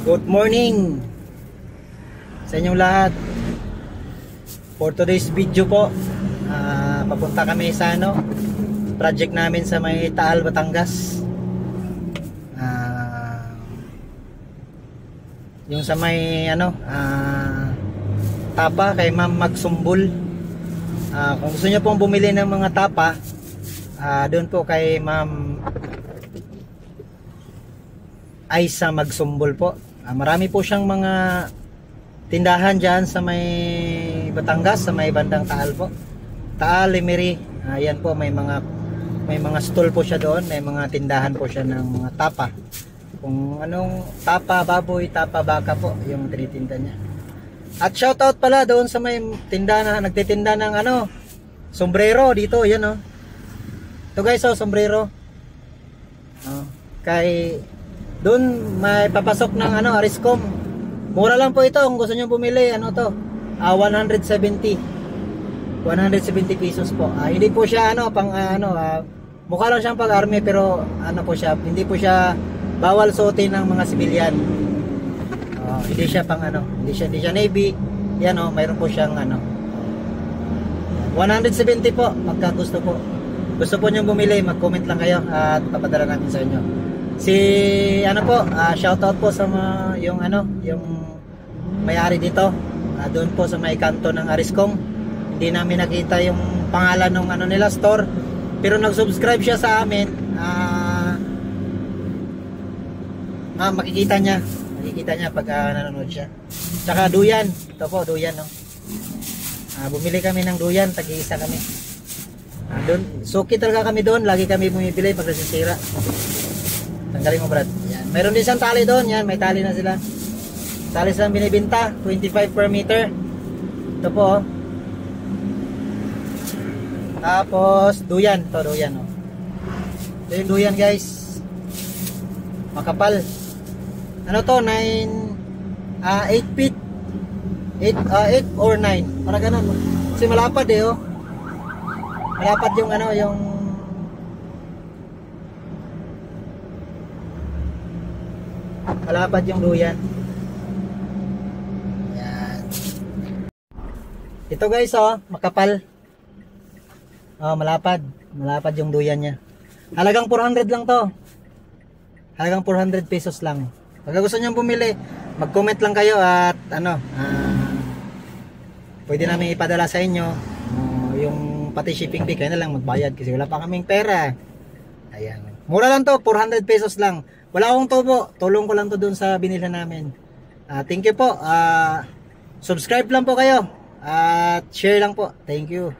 Good morning sa inyong lahat. For today's video po, papunta kami sa project namin sa may Taal, Batangas. Yung sa may tapa kay Ma'am Magsumbol. Kung gusto niyo pong bumili ng mga tapa, doon po kay Ma'am Aisa Magsumbol po. Marami po siyang mga tindahan dyan sa may Batangas, sa may bandang Taal po. Taal, Lemery. Ayan po, may mga stall po siya doon, may mga tindahan po siya ng mga tapa. Kung anong tapa baboy, tapa baka po yung tinitinda niya. At shoutout pala doon sa may nagtitinda ng sombrero dito, yan oh. Ito guys, sombrero. Kay doon may papasok ng Ariscom. Mura lang po ito kung gusto niyo bumili. 170 pesos po. Hindi po siya mukha lang siyang pag-army, pero po siya, hindi po siya bawal suotin ng mga sibilyan. Hindi siya hindi siya navy. Yan mayroon po siyang 170 po pagka gusto po. Gusto po niyo bumili, mag-comment lang kayo at papadala natin sa inyo. Shoutout po sa yung may-ari dito. Doon po sa may kanto ng Ariscom. Hindi namin nakita yung pangalan ng nila store, pero nag-subscribe siya sa amin. Makikita niya pag nanonood siya. Tsaka duyan, ito po duyan bumili kami ng duyan, tag-iisa kami. Doon, suki talaga kami doon, lagi kami bumibili pag nasisira. Tanggalin mo, Brad. Yan. Mayroon din isang tali doon. Yan, may tali na sila. Tali silang binibinta. 25 per meter. Ito po. Tapos, duyan. Ito, duyan. Ito yung duyan, guys. Makapal. Ano to? 8 feet. 8 or 9. Parang ganun. Kasi malapad Malapad yung malapad yung duyan. Yan. Ito guys makapal. Malapad yung duyan niya. Halagang 400 lang to. Halagang 400 pesos lang. Pag gusto niyo bumili, mag-comment lang kayo at pwede namin ipadala sa inyo. Yung pati shipping fee kayo na lang magbayad kasi wala pa kaming pera. Ayan. Mura lang to, 400 pesos lang. Wala akong tubo, tulong ko lang to dun sa binila namin. Thank you po. Subscribe lang po kayo at share lang po. Thank you.